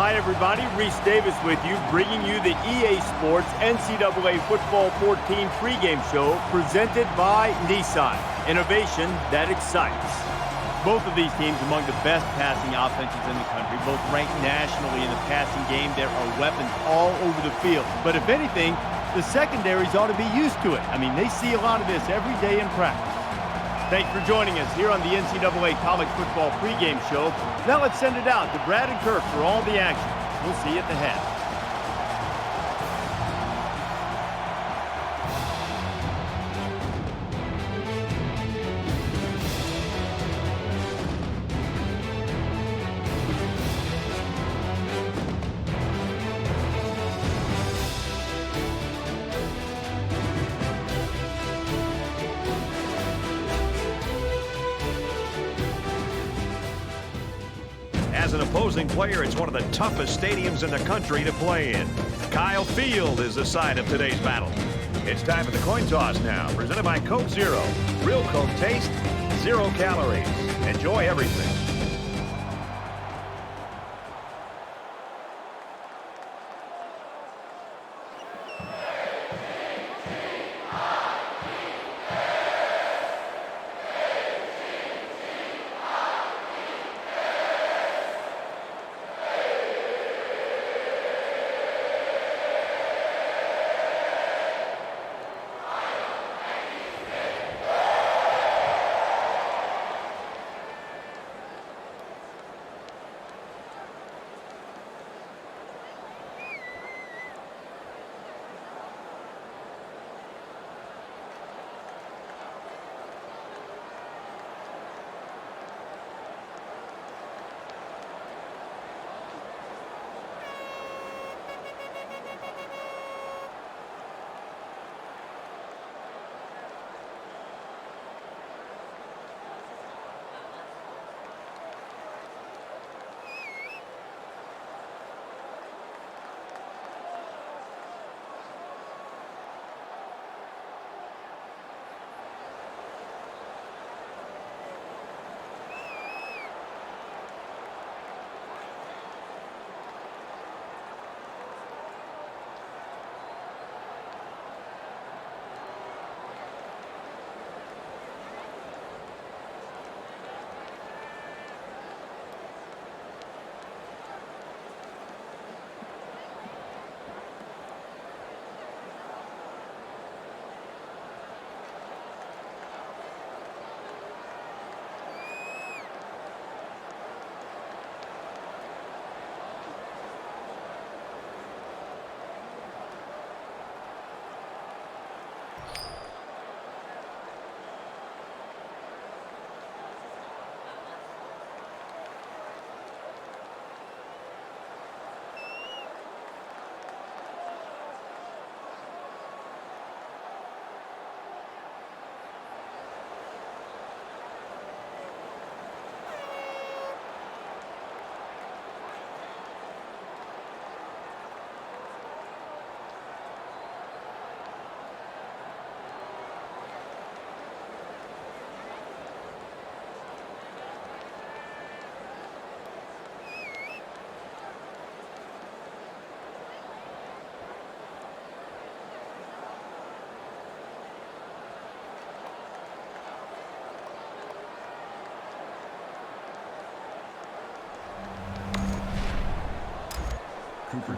Hi, everybody. Reese Davis with you, bringing you the EA Sports NCAA Football 14 pregame show presented by Nissan. Innovation that excites. Both of these teams among the best passing offenses in the country, both ranked nationally in the passing game. There are weapons all over the field. But if anything, the secondaries ought to be used to it. I mean, they see a lot of this every day in practice. Thanks for joining us here on the NCAA College Football pregame show. Now let's send it out to Brad and Kirk for all the action. We'll see you at the half. As an opposing player, it's one of the toughest stadiums in the country to play in. Kyle Field is the site of today's battle. It's time for the coin toss now, presented by Coke Zero. Real Coke taste, 0 calories. Enjoy everything.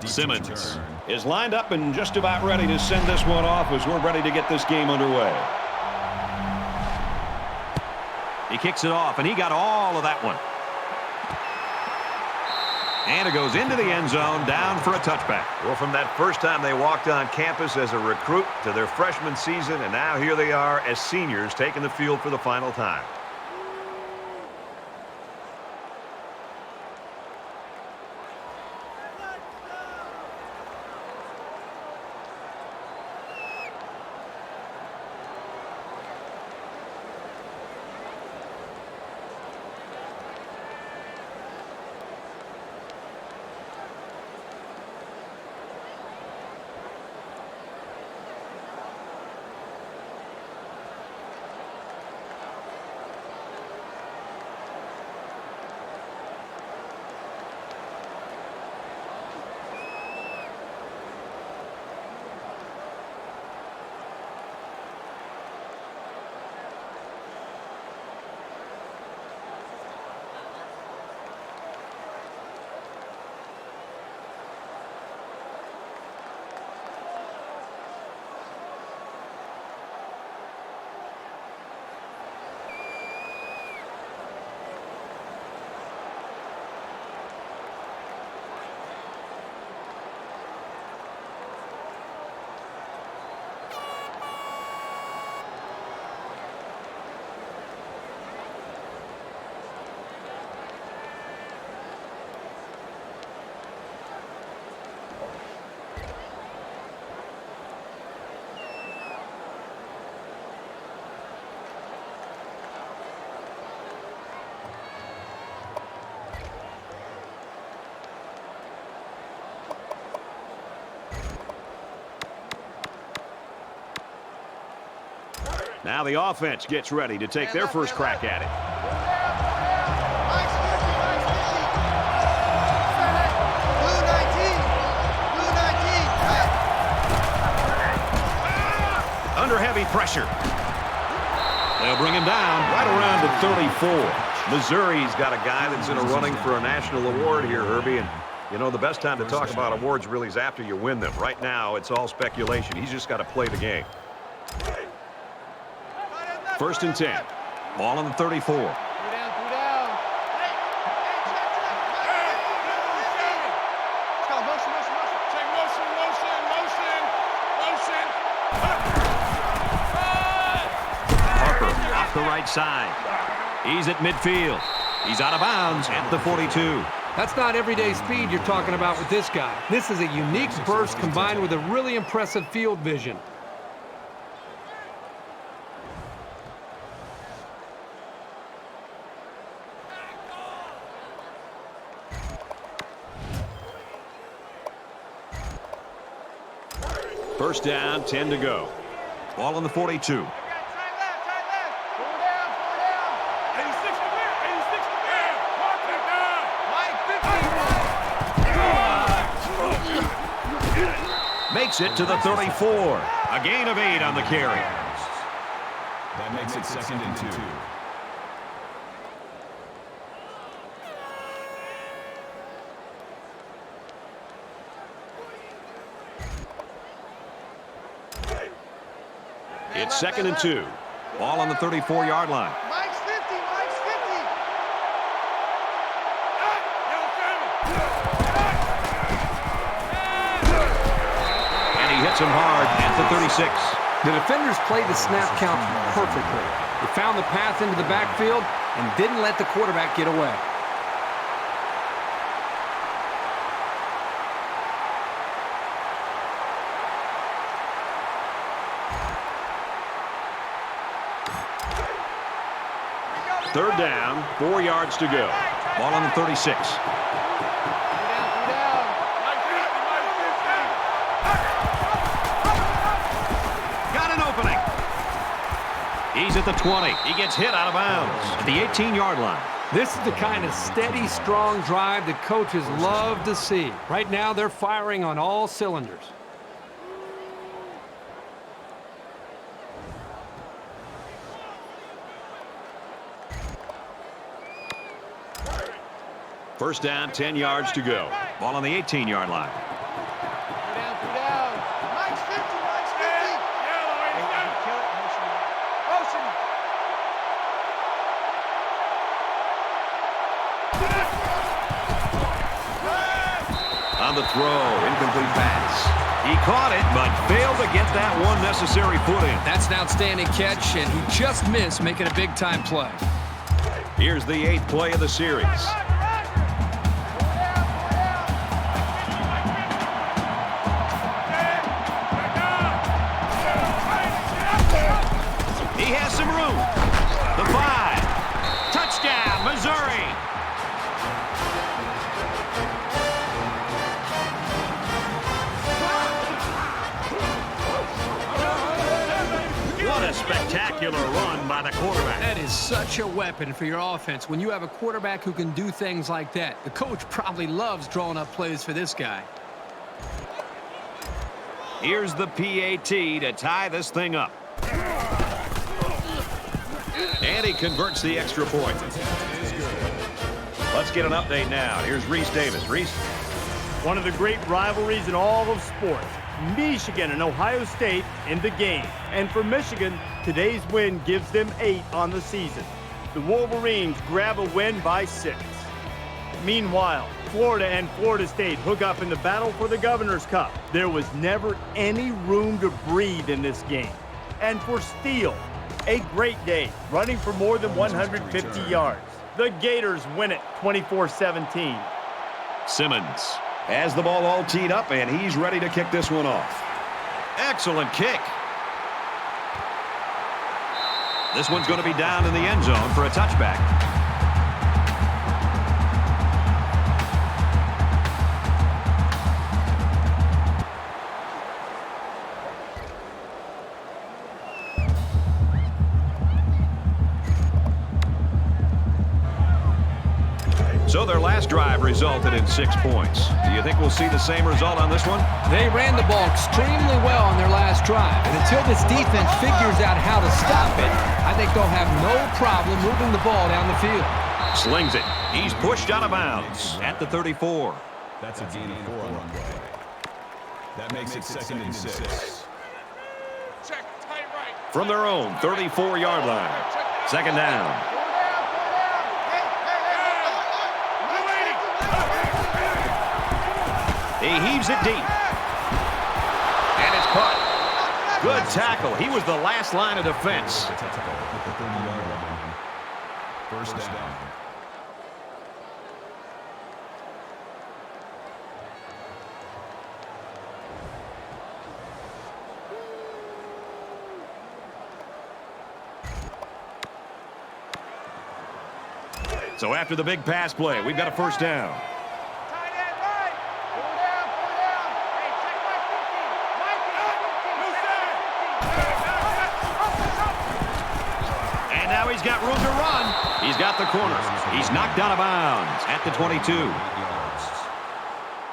Simmons is lined up and just about ready to send this one off as we're ready to get this game underway. He kicks it off, and he got all of that one. And it goes into the end zone, down for a touchback. Well, from that first time they walked on campus as a recruit to their freshman season, and now here they are as seniors taking the field for the final time. Now the offense gets ready to take their first crack at it. Under heavy pressure. They'll bring him down right around to 34. Missouri's got a guy that's in a running for a national award here, Herbie. And, you know, the best time to talk about awards really is after you win them. Right now, it's all speculation. He's just got to play the game. 1st and 10. Ball on the 34. The right side. He's at midfield. He's out of bounds at the 42. That's not everyday speed you're talking about with this guy. This is a unique burst combined with a really impressive field vision. First down, 10 to go. Ball on the 42. Makes it to the 34. A gain of 8 on the carry. That makes it 2nd and 2. It's 2nd and 2. Ball on the 34-yard line. Mike's 50, Mike's 50. And he hits him hard at the 36. The defenders played the snap count perfectly. They found the path into the backfield and didn't let the quarterback get away. Third down, 4 yards to go. Ball on the 36. Got an opening. He's at the 20. He gets hit out of bounds at the 18-yard line. This is the kind of steady, strong drive that coaches love to see. Right now, they're firing on all cylinders. First down, 10 yards to go. Ball on the 18-yard line. Mike's 50, Mike's 50. On the throw, incomplete pass. He caught it, but failed to get that one necessary foot in. That's an outstanding catch, and he just missed making a big-time play. Here's the 8th play of the series. He has some room. The 5. Touchdown, Missouri. What a spectacular run by the quarterback. That is such a weapon for your offense when you have a quarterback who can do things like that. The coach probably loves drawing up plays for this guy. Here's the PAT to tie this thing up. And he converts the extra point. Let's get an update now. Here's Reese Davis. Reese. One of the great rivalries in all of sports. Michigan and Ohio State in the game. And for Michigan, today's win gives them 8 on the season. The Wolverines grab a win by 6. Meanwhile, Florida and Florida State hook up in the battle for the Governor's Cup. There was never any room to breathe in this game. And for Steele, a great day, running for more than 150 yards. The Gators win it 24-17. Simmons has the ball all teed up, and he's ready to kick this one off. Excellent kick. This one's going to be down in the end zone for a touchback. So their last drive resulted in 6 points. Do you think we'll see the same result on this one? They ran the ball extremely well on their last drive. And until this defense figures out how to stop it, I think they'll have no problem moving the ball down the field. Slings it. He's pushed out of bounds at the 34. That's a gain of 4 on the play. That makes it 2nd and 6. Check, tight right. From their own 34-yard line. 2nd down. He heaves it deep. And it's caught. Good tackle. He was the last line of defense. At the 30-yard line. First down. So after the big pass play, we've got a first down. Tight end right. Pull down, pull down. Hey, check right 50. And now he's got room to run. He's got the corner. He's knocked out of bounds at the 22.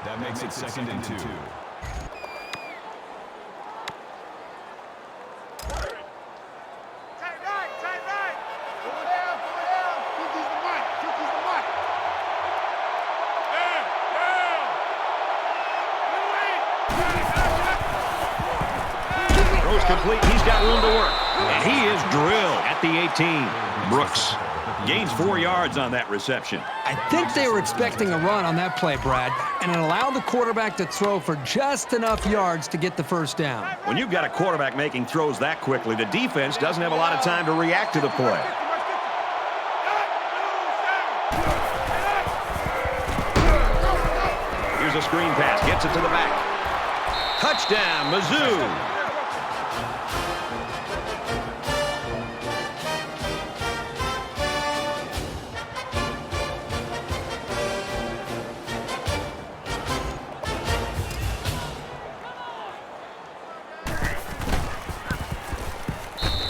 That makes it 2nd and 2. Tight right, tight right. Pull down, pull down. Cookie's the mic, Cookie's the mic. Down, down. Throws complete. He's got room to work. And he is drilled at the 18. Brooks gains 4 yards on that reception. I think they were expecting a run on that play, Brad, and it allowed the quarterback to throw for just enough yards to get the first down. When you've got a quarterback making throws that quickly, the defense doesn't have a lot of time to react to the play. Here's a screen pass. Gets it to the back. Touchdown, Mizzu.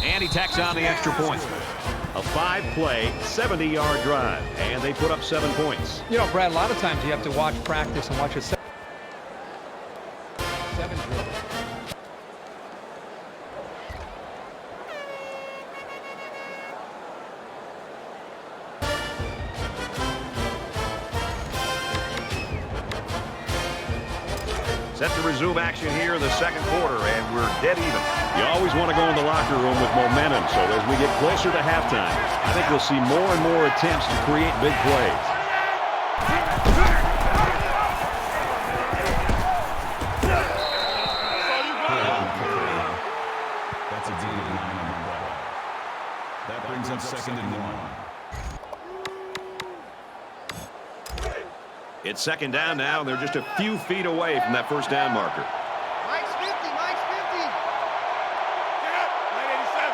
And he tacks on the extra point. A 5-play, 70-yard drive, and they put up 7 points. You know, Brad, a lot of times you have to watch practice and watch a 7 drill. Set to resume action here in the second quarter, and we're dead even. You always want to go in the locker room with momentum, so as we get closer to halftime, I think we'll see more and more attempts to create big plays. That's a gain of 9 on the play. That brings up 2nd and 1. It's 2nd down now, and they're just a few feet away from that first down marker. Mike's 50, Mike's 50. Get up, line 87.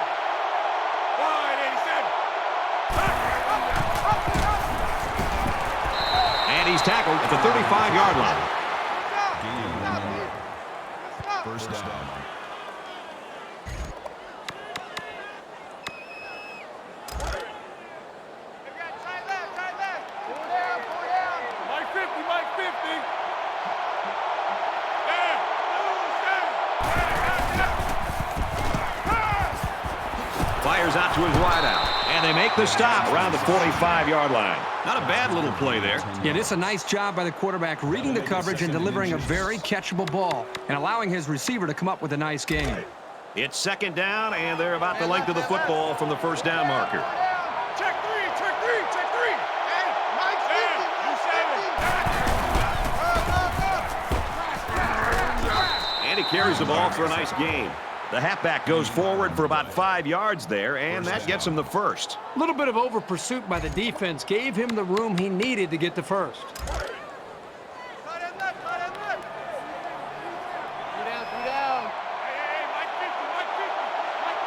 Line 87. And he's tackled at the 35-yard line. Gain of 1. First down. Tight left, tight left. Pull down, pull down. Mike 50, Mike 50. Fires out to his wideout, and they make the stop around the 45-yard line. Not a bad little play there. Yeah, this is a nice job by the quarterback reading the coverage and delivering a very catchable ball and allowing his receiver to come up with a nice game. It's 2nd down, and they're about the length of the football from the first down marker. Check three, check three, check three. Hey, Mike's 50, And he carries the ball for a nice gain. The halfback goes forward for about 5 yards there, and that gets him the first. A little bit of over pursuit by the defense gave him the room he needed to get the first. Tight end left, tight end left. Three down. Hey, Mike 50, Mike 50, Mike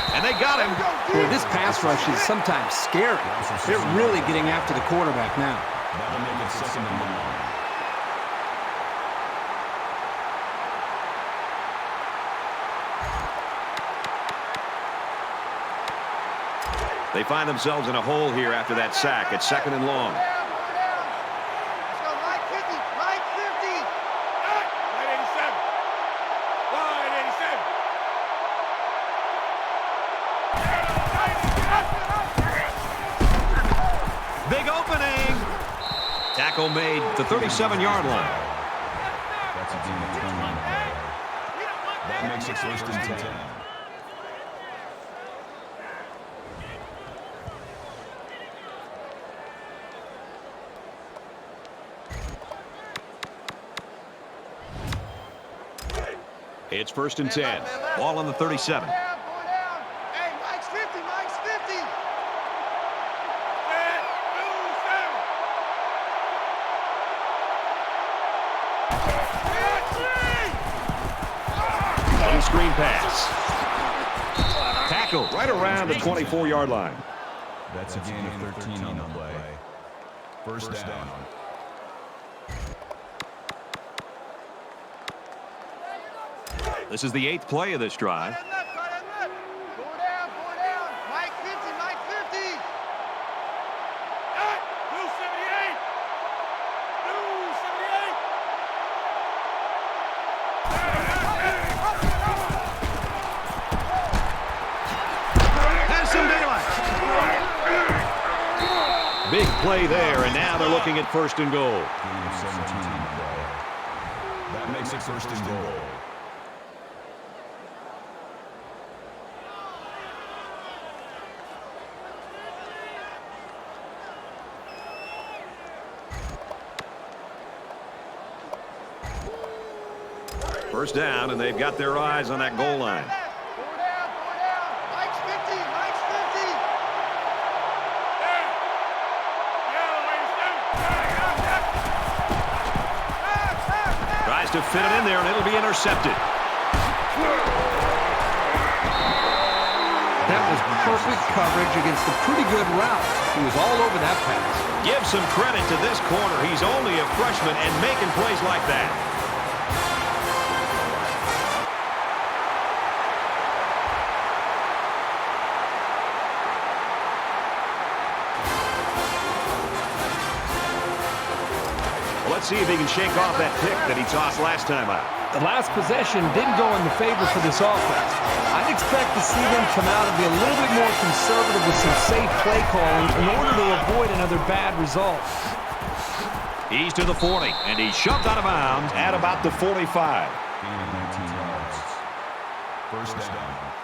50. And they got him. Boy, this pass rush is sometimes scary. They're really getting after the quarterback now. That'll make it 2nd and 1. They find themselves in a hole here after that sack. It's 2nd and long. Let's go, Mike 50, Mike 50. Line 87. Line 87. Big opening. Tackle made at the 37-yard line. That's a gain of 20 on the play. That makes it 1st and 10. It's 1st and 10. Ball on the 37. Hey, Mike's 50, Mike's 50. Long screen pass. Tackle right around the 24-yard line. That's a gain of 13 on the play. First down. This is the 8th play of this drive. Go down. Mike 50, Mike 50. Blue 78. Blue 78. Has some daylight. Big play there, and now they're looking at 1st and goal. Gain of 17 on the play. That makes it 1st and goal. First down, and they've got their eyes on that goal line. Go down. Mike's 50, Mike's 50. Tries to fit it in there, and it'll be intercepted. That was perfect coverage against a pretty good route. He was all over that pass. Give some credit to this corner. He's only a freshman and making plays like that. Let's see if he can shake off that pick that he tossed last time out. The last possession didn't go in the favor for this offense. I'd expect to see them come out and be a little bit more conservative with some safe play calling in order to avoid another bad result. He's to the 40, and he's shoved out of bounds at about the 45. Gain of 19 yards. First down.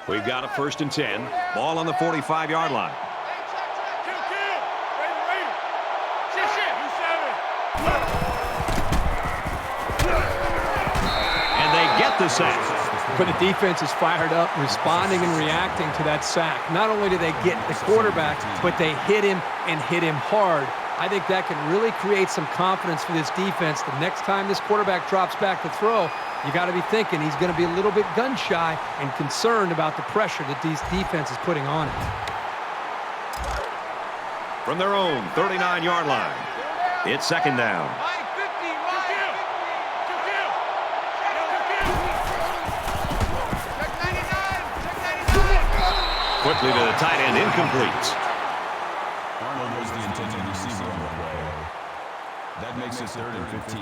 We've got a 1st and 10. Ball on the 45-yard line. And they get the sack. When the defense is fired up, responding and reacting to that sack, not only do they get the quarterback, but they hit him and hit him hard. I think that can really create some confidence for this defense. The next time this quarterback drops back to throw, you got to be thinking he's going to be a little bit gun-shy and concerned about the pressure that these defense is putting on it. From their own 39-yard line, it's 2nd down. Mike 50, Mike 50. Check 99. Quickly to the tight end, incomplete. Arnold was the intended receiver on the play. That makes it 3rd and 15.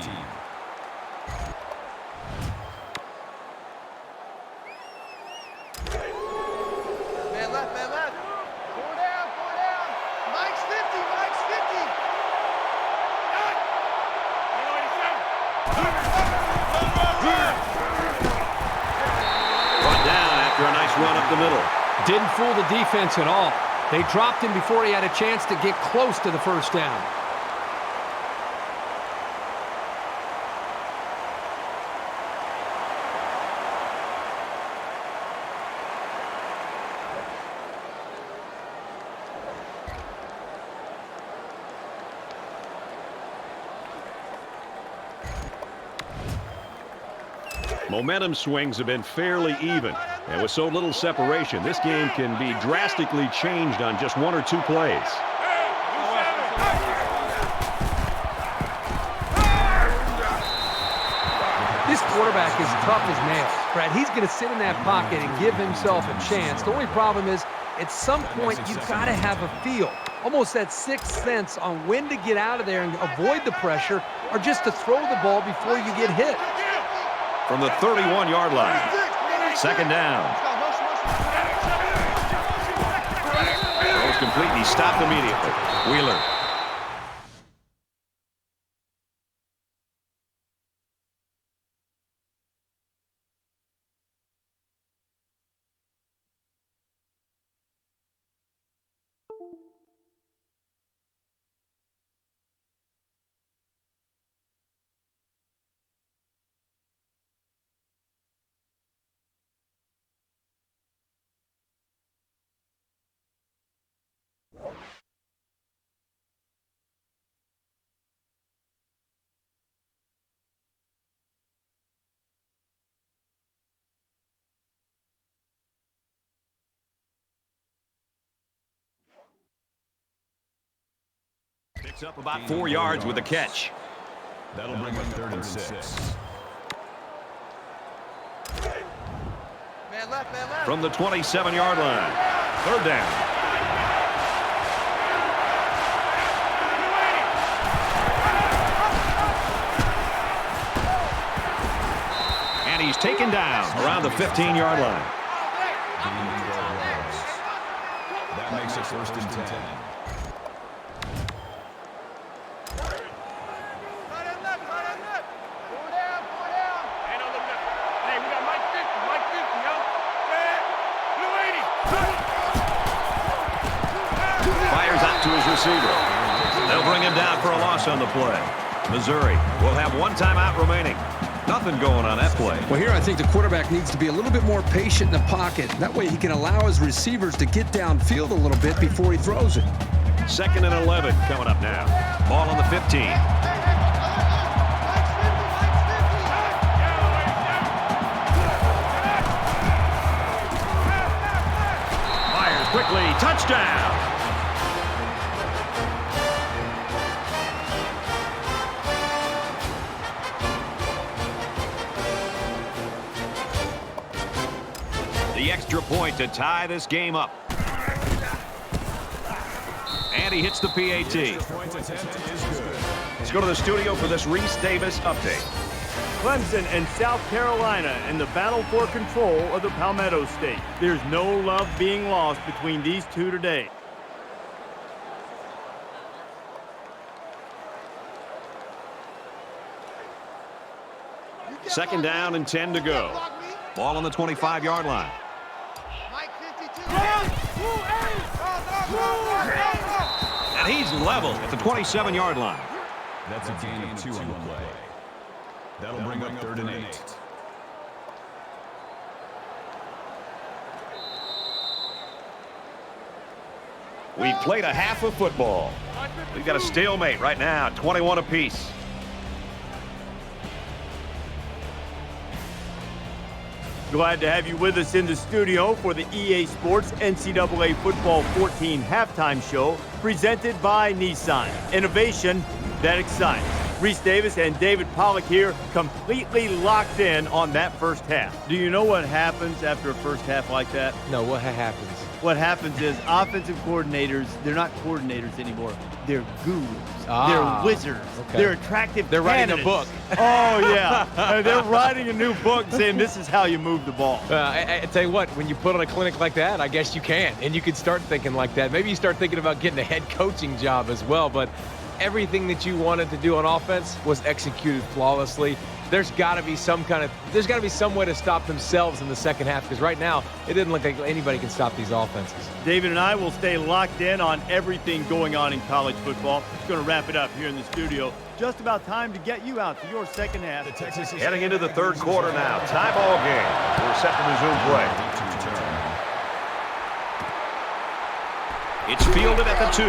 Man left. Go down. Mike's 50, Mike's 50. Brought down after a nice run up the middle. Didn't fool the defense at all. They dropped him before he had a chance to get close to the first down. Momentum swings have been fairly even. And with so little separation, this game can be drastically changed on just one or two plays. This quarterback is tough as nails, Brad. He's going to sit in that pocket and give himself a chance. The only problem is, at some point, you've got to have a feel, almost that sixth sense on when to get out of there and avoid the pressure, or just to throw the ball before you get hit. From the 31-yard line, second down. Throws complete, and he stopped immediately. Wheeler. Picks up about 4 yards with the catch. That'll bring up 3rd and 6. Man left, man left. From the 27-yard line, 3rd down. And he's taken down around the 15-yard line. That makes it 1st and 10. To his receiver. They'll bring him down for a loss on the play. Missouri will have 1 timeout remaining. Nothing going on that play. Well, here I think the quarterback needs to be a little bit more patient in the pocket. That way he can allow his receivers to get downfield a little bit before he throws it. 2nd and 11 coming up now. Ball on the 15. Fires quickly. Touchdown. The extra point to tie this game up. And he hits the PAT. Let's go to the studio for this Reese Davis update. Clemson and South Carolina in the battle for control of the Palmetto State. There's no love being lost between these two today. Second down and 10 to go. Ball on the 25-yard line. And he's level at the 27-yard line. That's a gain of 2 on the play. That'll bring up 3rd and 8. We've played a half of football. We've got a stalemate right now, 21 apiece. Glad to have you with us in the studio for the EA Sports NCAA Football 14 halftime show presented by Nissan. Innovation that excites. Reese Davis and David Pollack here, completely locked in on that first half. Do you know what happens after a first half like that? No, what happens? What happens is offensive coordinators, they're not coordinators anymore. They're gurus. They're wizards. Okay. They're attractive They're writing candidates. a book. Oh, yeah. They're writing a new book saying this is how you move the ball. I tell you what, when you put on a clinic like that, I guess you can. And you can start thinking like that. Maybe you start thinking about getting a head coaching job as well. But everything that you wanted to do on offense was executed flawlessly. There's got to be some way to stop themselves in the second half, because right now it didn't look like anybody can stop these offenses. David and I will stay locked in on everything going on in college football. It's going to wrap it up here in the studio. Just about time to get you out to your second half. Heading into the third quarter now. Tie ball game. We're set to resume play. It's fielded at the 2.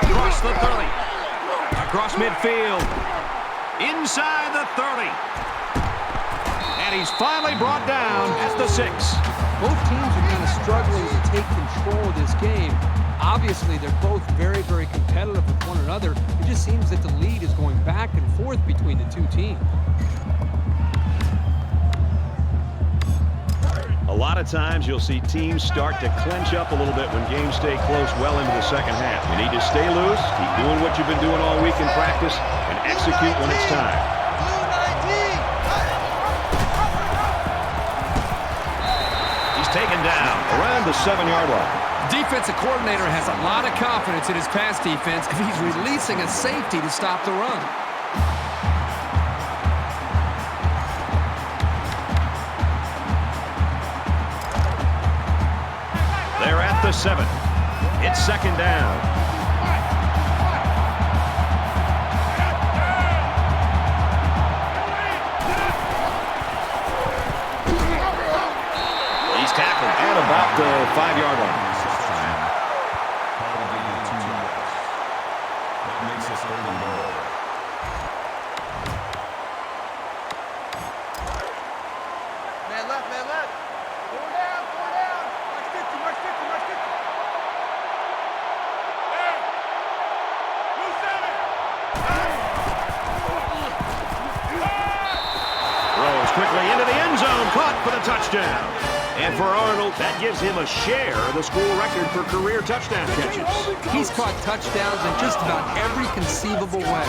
Across the 30. Across midfield. Inside the 30. He's finally brought down at the 6. Both teams are kind of struggling to take control of this game. Obviously, they're both very, very competitive with one another. It just seems that the lead is going back and forth between the two teams. A lot of times you'll see teams start to clench up a little bit when games stay close well into the second half. You need to stay loose, keep doing what you've been doing all week in practice, and execute when it's time. He's taken down around the 7-yard line. Defensive coordinator has a lot of confidence in his pass defense if he's releasing a safety to stop the run. They're at the 7. It's second down. He's tackled at about the 5-yard line. That makes us 3rd and goal. Man left, man left. Four down, four down. March 50, march 50, march 50. There. Blue 7. Throws quickly into the end zone, caught for the touchdown. And for Arnold, that gives him a share of the school record for career touchdown catches. He's caught touchdowns in just about every conceivable way.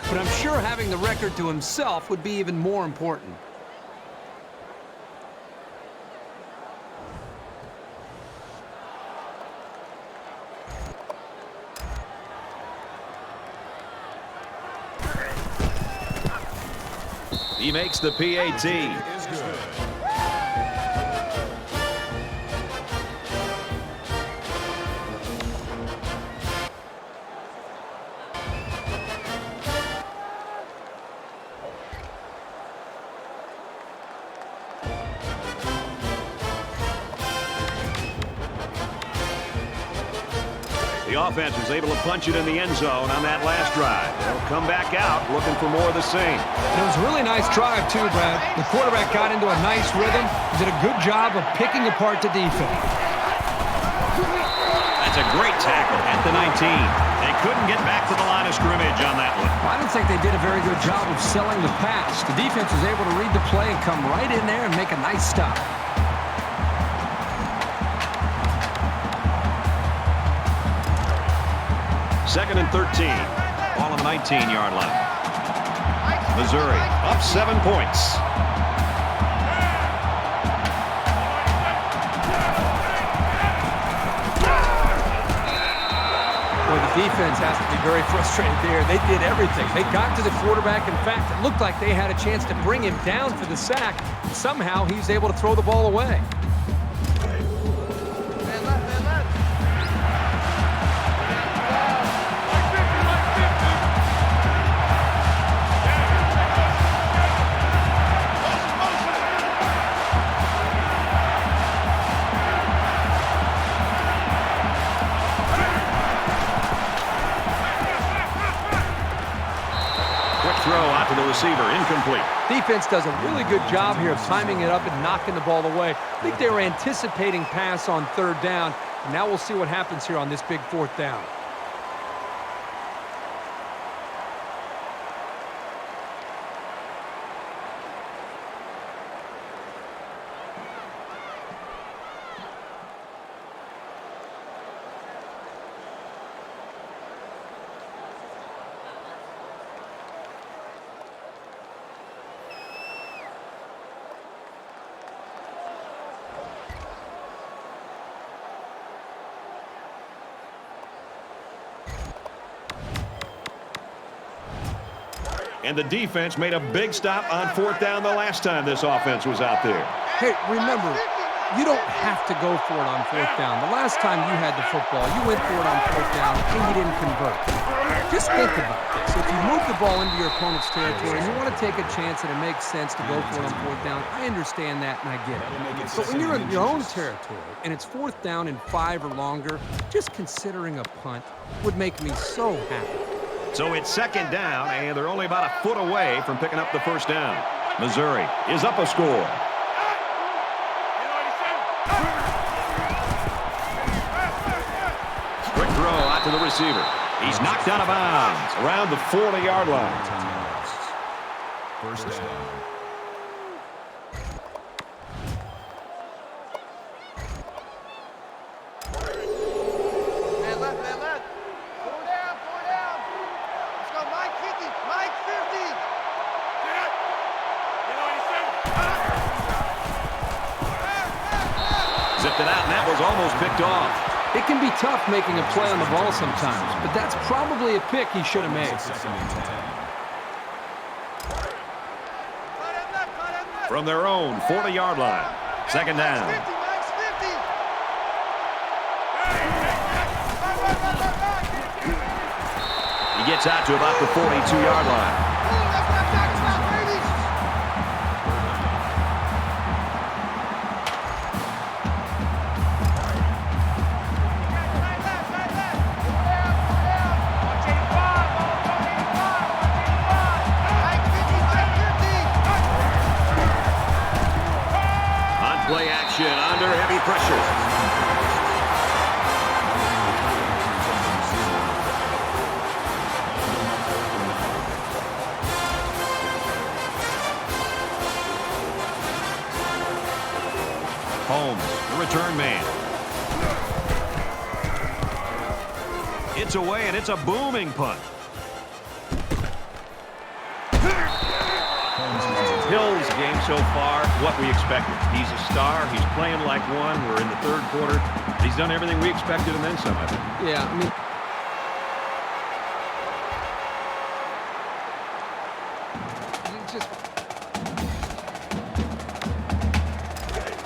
But I'm sure having the record to himself would be even more important. He makes the PAT. The offense was able to punch it in the end zone on that last drive. They'll come back out looking for more of the same. It was a really nice drive, too, Brad. The quarterback got into a nice rhythm. He did a good job of picking apart the defense. That's a great tackle at the 19. They couldn't get back to the line of scrimmage on that one. I don't think they did a very good job of selling the pass. The defense was able to read the play and come right in there and make a nice stop. Second and 13. Ball on the 19-yard line. Missouri up 7 points. Boy, the defense has to be very frustrated there. They did everything. They got to the quarterback. In fact, it looked like they had a chance to bring him down for the sack. Somehow, he's able to throw the ball away. The receiver incomplete. Defense does a really good job here of timing it up and knocking the ball away. I think they were anticipating pass on 3rd down. Now we'll see what happens here on this big 4th down. And the defense made a big stop on 4th down the last time this offense was out there. Hey, remember, you don't have to go for it on 4th down. The last time you had the football, you went for it on 4th down and you didn't convert. Just think about this. If you move the ball into your opponent's territory and you want to take a chance and it makes sense to go for it on 4th down, I understand that and I get it. But when you're in your own territory and it's 4th down and 5 or longer, just considering a punt would make me so happy. So it's second down, and they're only about a foot away from picking up the first down. Missouri is up a score. Quick throw out to the receiver. He's knocked out of bounds around the 40-yard line. First down. Man left, man left. Four down, four down. Let's go, Mike 50, Mike 50. Zipped it out, and that was almost picked off. It can be tough making a play on the ball sometimes, but that's probably a pick he should have made. Second and 10. From their own 40-yard line. Second down. Mike's 50, Mike's 50. He gets out to about the 42-yard line. That's what I'm talking about, baby. Play action under heavy pressure. Holmes, the return man. It's away, and it's a booming punt. Hill's game so far, what we expected. He's a star. He's playing like one. We're in the third quarter. He's done everything we expected and then some of it. Yeah, I mean,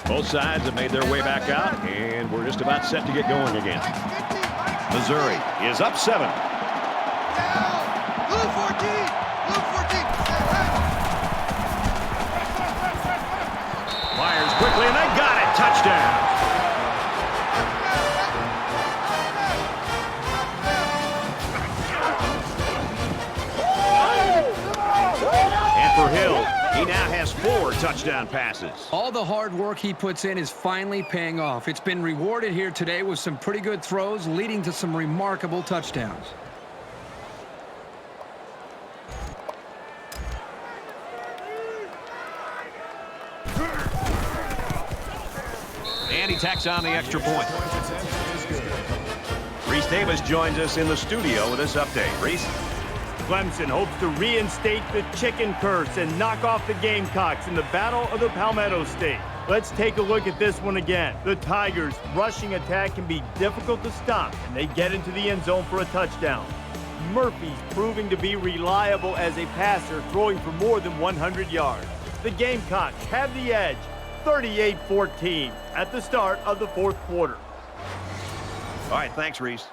Both sides have made their way back out, and we're just about set to get going again. Missouri is up 7. Blue 14, blue 14. Fires quickly, and they got it. Touchdown. And for Hill, he now has 4 touchdown passes. all the hard work he puts in is finally paying off. It's been rewarded here today with some pretty good throws, leading to some remarkable touchdowns. And he tacks on the extra point. Reese Davis joins us in the studio with this update. Reese? Clemson hopes to reinstate the chicken curse and knock off the Gamecocks in the Battle of the Palmetto State. Let's take a look at this one again. The Tigers' rushing attack can be difficult to stop, and they get into the end zone for a touchdown. Murphy's proving to be reliable as a passer, throwing for more than 100 yards. The Gamecocks have the edge, 38-14, at the start of the fourth quarter. All right, thanks, Reese.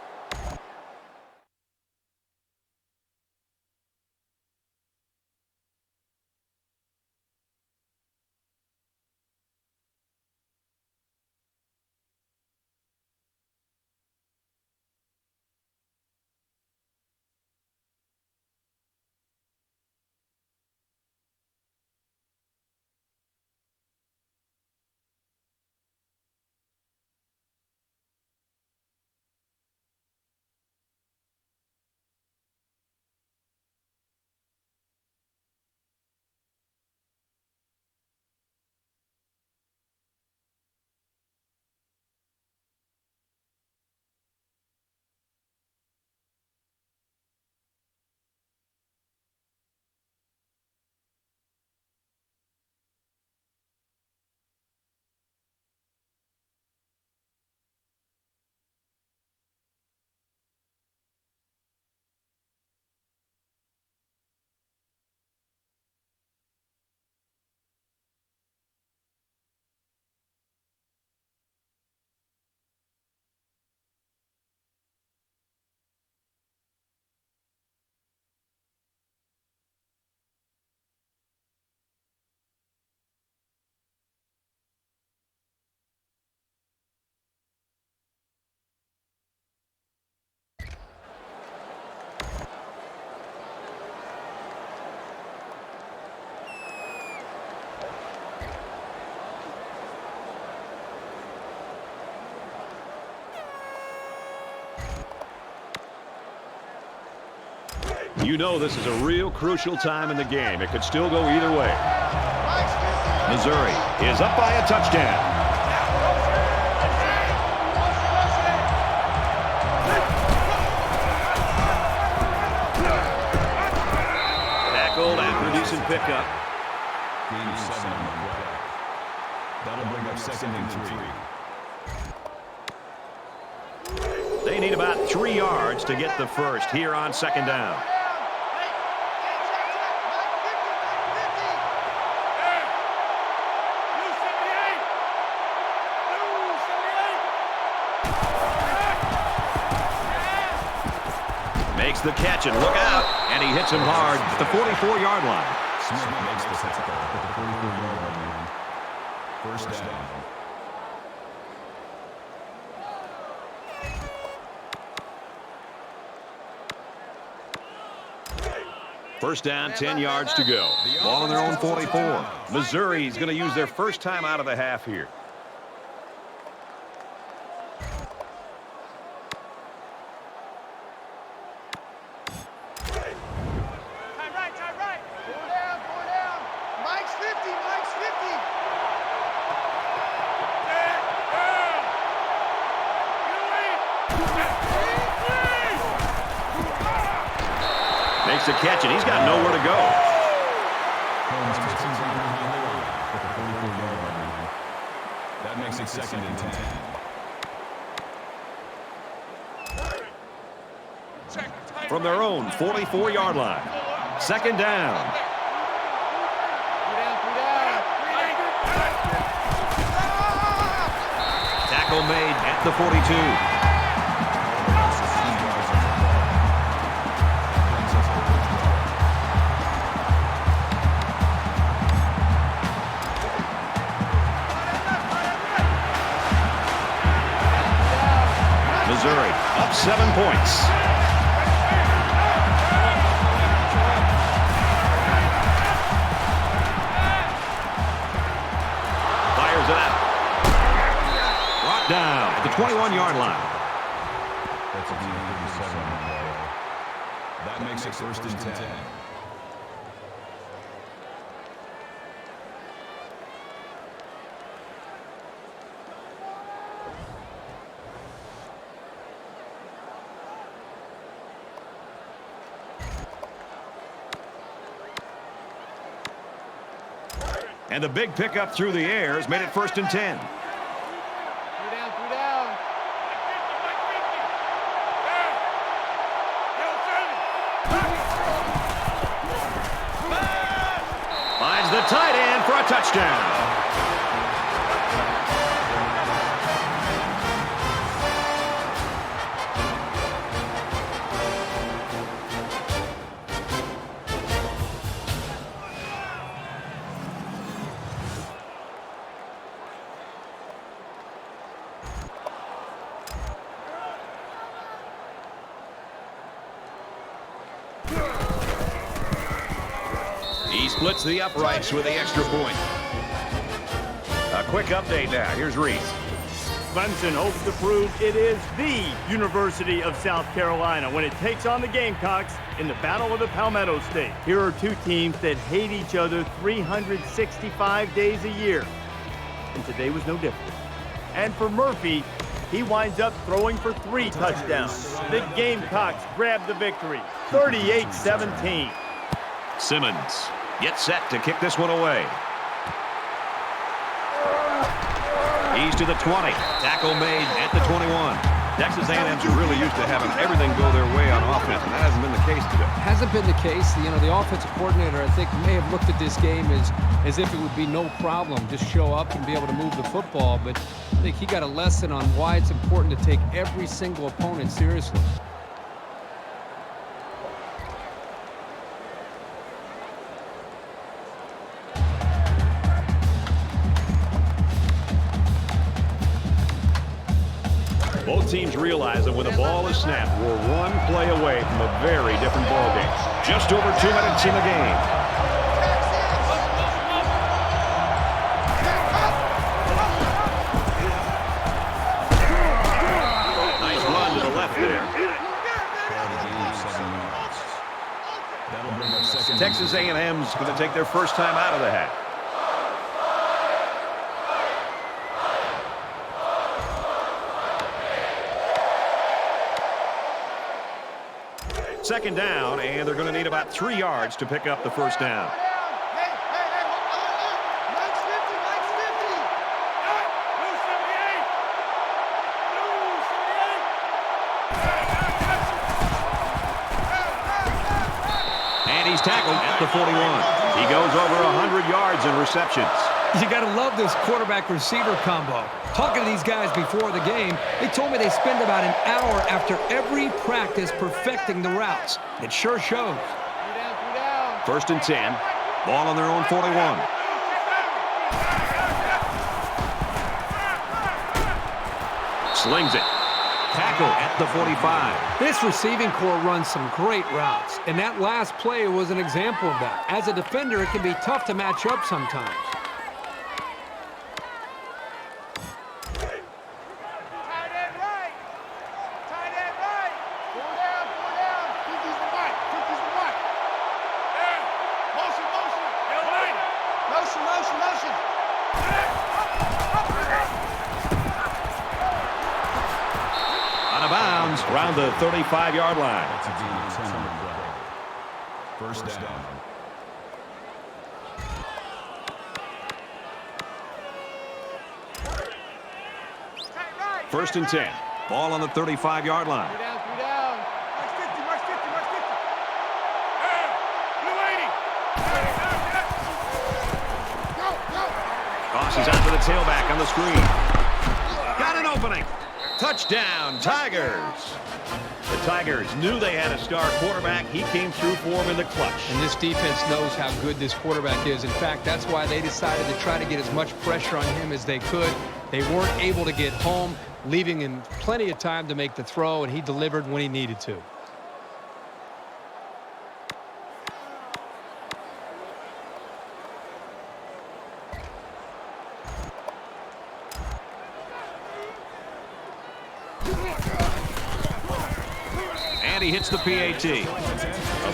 You know this is a real crucial time in the game. It could still go either way. Missouri is up by a touchdown. Tackled after a decent pickup. Gain of 7 on the play. That'll bring up 2nd and 3. They need about 3 yards to get the first here on 2nd down. Makes the catch and look out, and he hits him hard at the 44-yard line. Smith makes the tackle at the 44-yard line. First down. First down, 10 yards to go. Ball on their own 44. Missouri is going to use their first time out of the half here. Time right. Four down. Mike's 50. Makes the catch, and he's got nowhere to go. That makes it 2nd and 10. From their own 44-yard line. 2nd down. Tackle made at the 42. Missouri up 7 points. Fires it out. Brought down at the 21-yard line. That's a gain of 7 on the play. That makes it 1st and 10. And the big pickup through the air has made it 1st and 10. Three down. Finds the tight end for a touchdown. He splits the uprights with the extra point. A quick update now. Here's Reese. Clemson hopes to prove it is the University of South Carolina when it takes on the Gamecocks in the Battle of the Palmetto State. Here are two teams that hate each other 365 days a year, and today was no different. And for Murphy, he winds up throwing for 3 touchdowns. The Gamecocks grab the victory, 38-17. Simmons gets set to kick this one away. He's to the 20. Tackle made at the 21. Texas A&M's are really used to having everything go their way on offense, and that hasn't been the case today. Hasn't been the case. You know, the offensive coordinator, I think, may have looked at this game as if it would be no problem. Just show up and be able to move the football. But I think he got a lesson on why it's important to take every single opponent seriously. Both teams realize that when the ball is snapped, we're one play away from a very different ball game. Just over 2 minutes in the game. Nice run to the left there. Texas A&M's going to take their first time out of the hat. Second down, and they're going to need about 3 yards to pick up the first down. And he's tackled at the 41. He goes over 100 yards in receptions. You got to love this quarterback-receiver combo. Talking to these guys before the game, they told me they spend about an hour after every practice perfecting the routes. It sure shows. First and 10. Ball on their own 41. Slings it. Tackle at the 45. This receiving core runs some great routes, and that last play was an example of that. As a defender, it can be tough to match up sometimes. Around the 35-yard line. First down. First and 10. Ball on the 35-yard line. Tosses out to the tailback on the screen. Got an opening. Touchdown, Tigers. The Tigers knew they had a star quarterback. He came through for them in the clutch. And this defense knows how good this quarterback is. In fact, that's why they decided to try to get as much pressure on him as they could. They weren't able to get home, leaving him plenty of time to make the throw, and he delivered when he needed to. He hits the PAT. A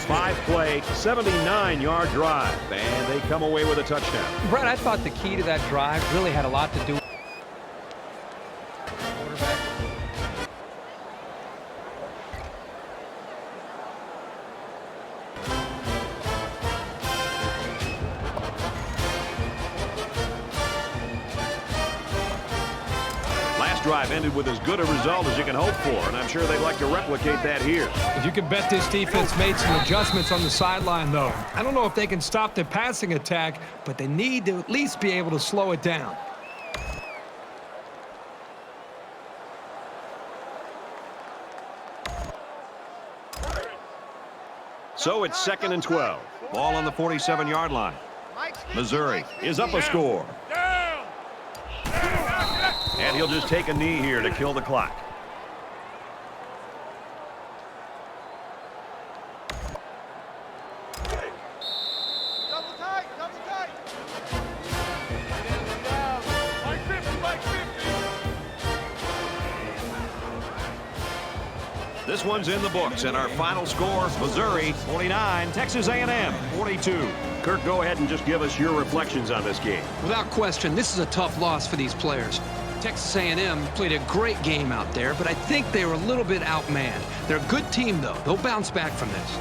5-play, 79-yard drive, and they come away with a touchdown. Brett, I thought the key to that drive really had a lot to do with drive ended with as good a result as you can hope for, and I'm sure they'd like to replicate that here. You can bet this defense made some adjustments on the sideline, though. I don't know if they can stop the passing attack, but they need to at least be able to slow it down. So it's 2nd and 12. Ball on the 47-yard line. Missouri is up a score. And he'll just take a knee here to kill the clock. Double tight, double tight. Mike 50, Mike 50. This one's in the books, and our final score, Missouri 49, Texas A&M 42. Kirk, go ahead and just give us your reflections on this game. Without question, this is a tough loss for these players. Texas A&M played a great game out there, but I think they were a little bit outmanned. They're a good team, though. They'll bounce back from this.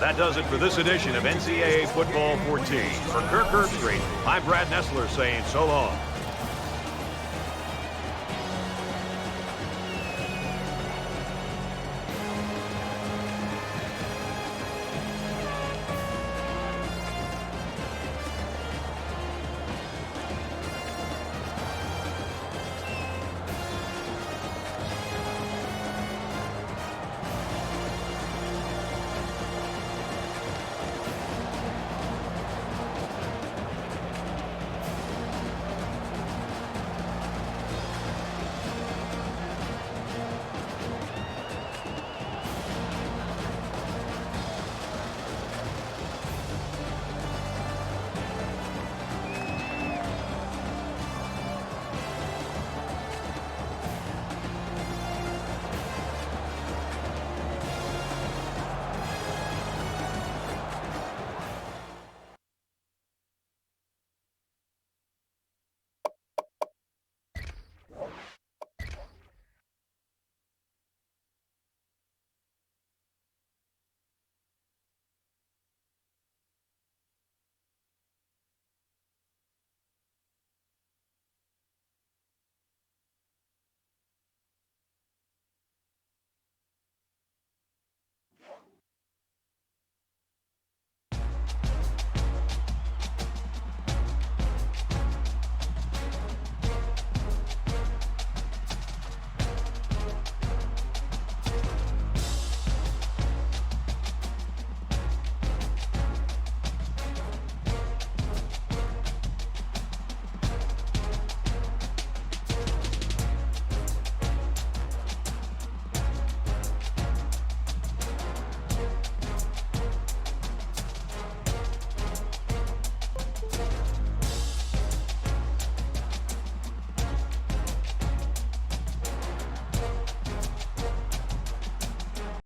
That does it for this edition of NCAA Football 14. For Kirk Herbstreit, I'm Brad Nessler saying so long.